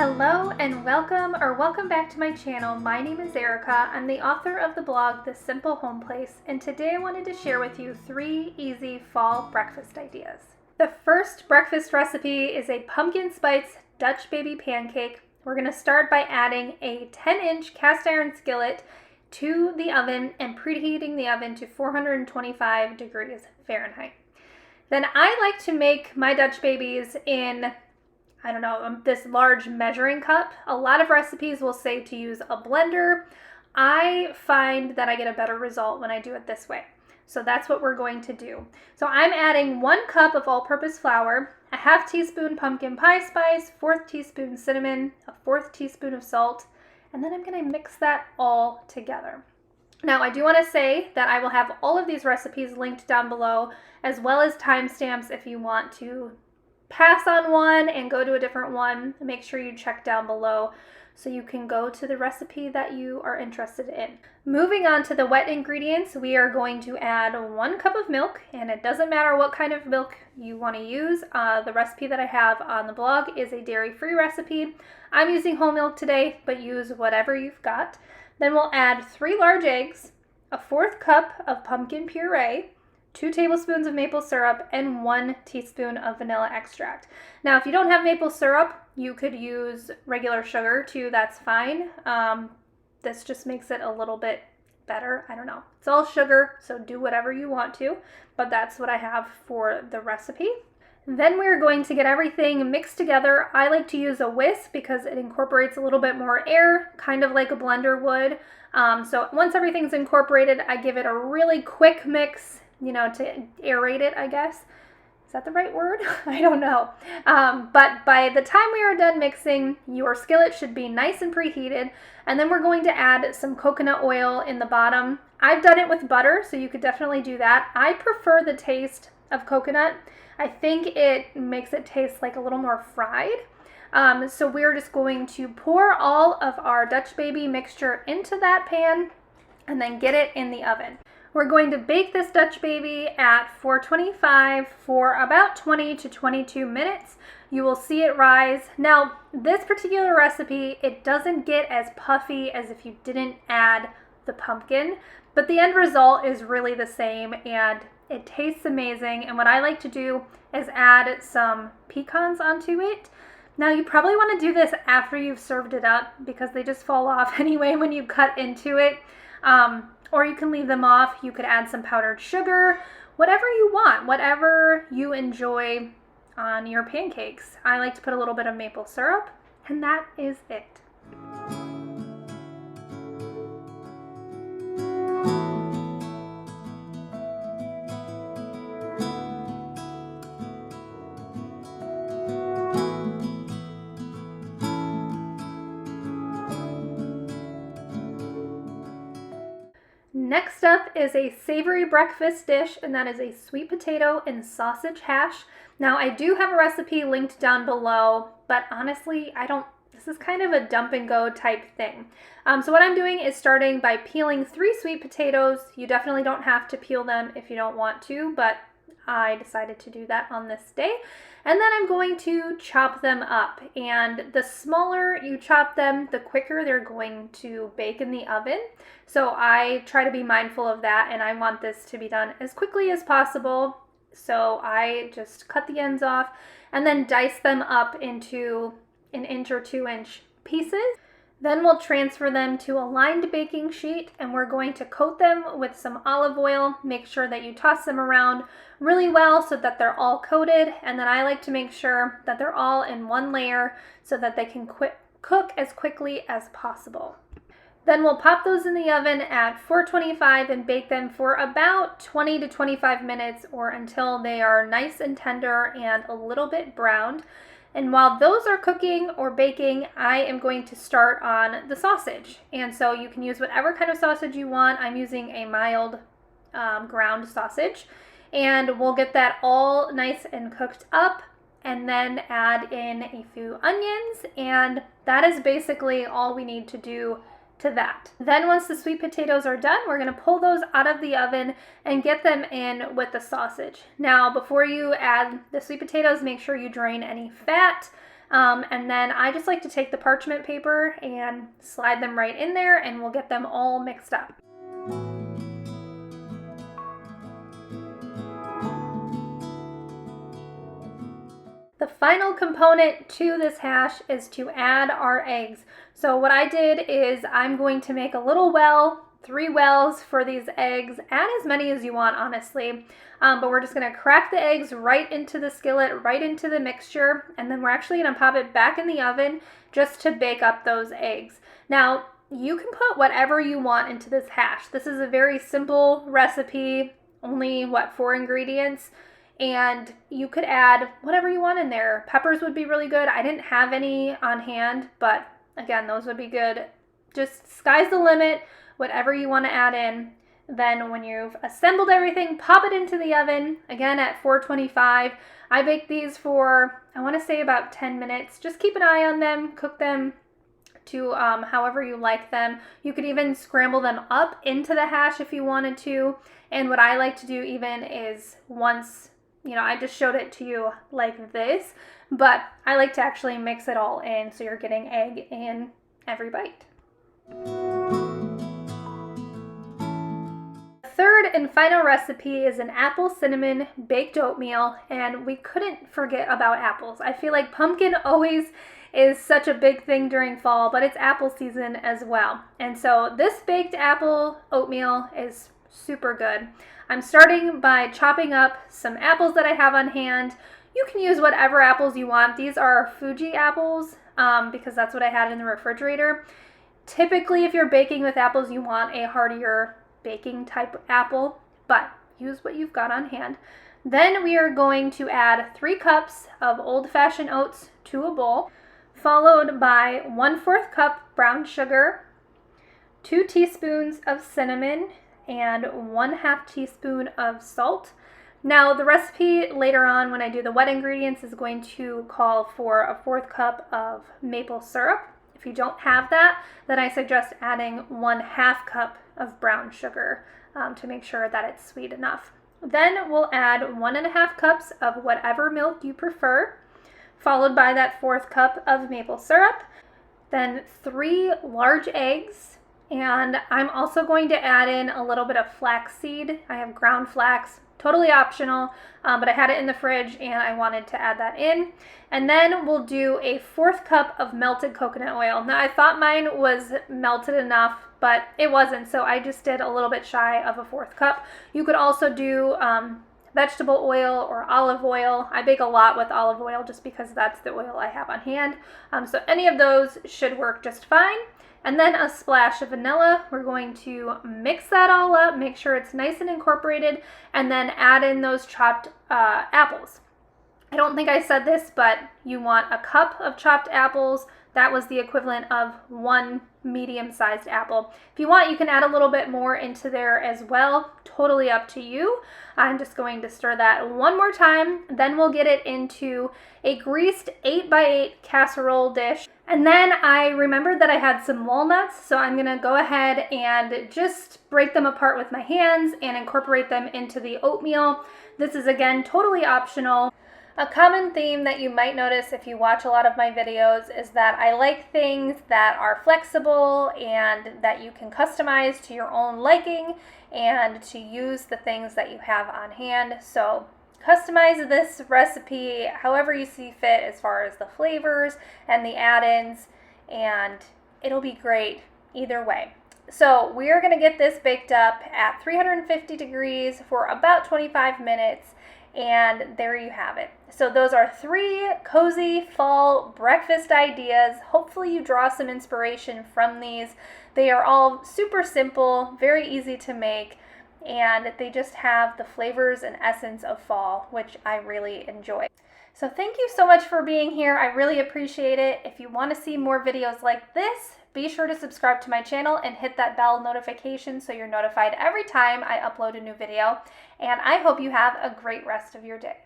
Hello and welcome back to my channel. My name is Erica. I'm the author of the blog The Simple Home Place, and today I wanted to share with you 3 easy fall breakfast ideas. The first breakfast recipe is a pumpkin spice Dutch baby pancake. We're going to start by adding a 10-inch cast iron skillet to the oven and preheating the oven to 425 degrees Fahrenheit. Then I like to make my Dutch babies in this large measuring cup. A lot of recipes will say to use a blender. I find that I get a better result when I do it this way. So that's what we're going to do. So I'm adding 1 cup of all-purpose flour, a 1/2 teaspoon pumpkin pie spice, 1/4 teaspoon cinnamon, a 1/4 teaspoon of salt, and then I'm going to mix that all together. Now, I do want to say that I will have all of these recipes linked down below, as well as timestamps if you want to pass on one and go to a different one. Make sure you check down below so you can go to the recipe that you are interested in. Moving on to the wet ingredients, we are going to add 1 cup of milk, and it doesn't matter what kind of milk you want to use. The recipe that I have on the blog is a dairy-free recipe. I'm using whole milk today, but use whatever you've got. Then we'll add 3 large eggs, a 1/4 cup of pumpkin puree, 2 tablespoons of maple syrup, and 1 teaspoon of vanilla extract. Now, if you don't have maple syrup, you could use regular sugar too, that's fine. This just makes it a little bit better. I don't know. It's all sugar, so do whatever you want to, but that's what I have for the recipe. Then we're going to get everything mixed together. I like to use a whisk because it incorporates a little bit more air, kind of like a blender would. So once everything's incorporated, I give it a really quick mix, to aerate it, I guess. Is that the right word? I don't know. But by the time we are done mixing, your skillet should be nice and preheated. And then we're going to add some coconut oil in the bottom. I've done it with butter, so you could definitely do that. I prefer the taste of coconut. I think it makes it taste like a little more fried. So we're just going to pour all of our Dutch baby mixture into that pan and then get it in the oven. We're going to bake this Dutch baby at 425 for about 20 to 22 minutes. You will see it rise. Now, this particular recipe, it doesn't get as puffy as if you didn't add the pumpkin, but the end result is really the same and it tastes amazing. And what I like to do is add some pecans onto it. Now, you probably want to do this after you've served it up because they just fall off anyway when you cut into it. Or you can leave them off. You could add some powdered sugar, whatever you want, whatever you enjoy on your pancakes. I like to put a little bit of maple syrup, and that is it. Next up is a savory breakfast dish, and that is a sweet potato and sausage hash. Now, I do have a recipe linked down below, but honestly, this is kind of a dump and go type thing. So what I'm doing is starting by peeling 3 sweet potatoes. You definitely don't have to peel them if you don't want to, but I decided to do that on this day. And then I'm going to chop them up, and the smaller you chop them, the quicker they're going to bake in the oven. So I try to be mindful of that, and I want this to be done as quickly as possible. So I just cut the ends off and then dice them up into 1 inch or 2 inch pieces. Then we'll transfer them to a lined baking sheet, and we're going to coat them with some olive oil. Make sure that you toss them around really well so that they're all coated, and then I like to make sure that they're all in one layer so that they can cook as quickly as possible. Then we'll pop those in the oven at 425 and bake them for about 20 to 25 minutes or until they are nice and tender and a little bit browned. And while those are cooking or baking, I am going to start on the sausage. And so you can use whatever kind of sausage you want. I'm using a mild ground sausage. And we'll get that all nice and cooked up and then add in a few onions. And that is basically all we need to do to that. Then once the sweet potatoes are done, we're going to pull those out of the oven and get them in with the sausage. Now, before you add the sweet potatoes, make sure you drain any fat. And then I just like to take the parchment paper and slide them right in there, and we'll get them all mixed up. The final component to this hash is to add our eggs. So what I did is I'm going to make a little well, 3 wells for these eggs. Add as many as you want, honestly. But we're just going to crack the eggs right into the skillet, right into the mixture, and then we're actually going to pop it back in the oven just to bake up those eggs. Now, you can put whatever you want into this hash. This is a very simple recipe, only, 4 ingredients? And you could add whatever you want in there. Peppers would be really good. I didn't have any on hand, but again, those would be good. Just sky's the limit, whatever you want to add in. Then when you've assembled everything, pop it into the oven, again at 425. I bake these for, I want to say about 10 minutes. Just keep an eye on them, cook them to however you like them. You could even scramble them up into the hash if you wanted to. And what I like to do even is once, I just showed it to you like this, but I like to actually mix it all in so you're getting egg in every bite. Third and final recipe is an apple cinnamon baked oatmeal, and we couldn't forget about apples. I feel like pumpkin always is such a big thing during fall, but it's apple season as well. And so this baked apple oatmeal is super good. I'm starting by chopping up some apples that I have on hand. You can use whatever apples you want. These are Fuji apples because that's what I had in the refrigerator. Typically, if you're baking with apples, you want a heartier baking type apple, but use what you've got on hand. Then we are going to add 3 cups of old-fashioned oats to a bowl, followed by 1/4 cup brown sugar, 2 teaspoons of cinnamon, and 1/2 teaspoon of salt. Now the recipe later on when I do the wet ingredients is going to call for a 1/4 cup of maple syrup. If you don't have that, then I suggest adding 1/2 cup of brown sugar to make sure that it's sweet enough. Then we'll add 1.5 cups of whatever milk you prefer, followed by that 1/4 cup of maple syrup, then 3 large eggs. And I'm also going to add in a little bit of flaxseed. I have ground flax, totally optional, but I had it in the fridge and I wanted to add that in. And then we'll do a 1/4 cup of melted coconut oil. Now I thought mine was melted enough, but it wasn't, so I just did a little bit shy of a 1/4 cup. You could also do vegetable oil or olive oil. I bake a lot with olive oil just because that's the oil I have on hand. So any of those should work just fine. And then a splash of vanilla. We're going to mix that all up, make sure it's nice and incorporated, and then add in those chopped apples. I don't think I said this, but you want a cup of chopped apples. That was the equivalent of 1 medium-sized apple. If you want, you can add a little bit more into there as well. Totally up to you. I'm just going to stir that one more time. Then we'll get it into a greased 8x8 casserole dish. And then I remembered that I had some walnuts, so I'm gonna go ahead and just break them apart with my hands and incorporate them into the oatmeal. This is, again, totally optional. A common theme that you might notice if you watch a lot of my videos is that I like things that are flexible and that you can customize to your own liking and to use the things that you have on hand. So customize this recipe however you see fit as far as the flavors and the add-ins, and it'll be great either way. So we are going to get this baked up at 350 degrees for about 25 minutes. And there you have it. So those are 3 cozy fall breakfast ideas. Hopefully you draw some inspiration from these. They are all super simple, very easy to make, and they just have the flavors and essence of fall, which I really enjoy. So thank you so much for being here. I really appreciate it. If you want to see more videos like this, be sure to subscribe to my channel and hit that bell notification so you're notified every time I upload a new video. And I hope you have a great rest of your day.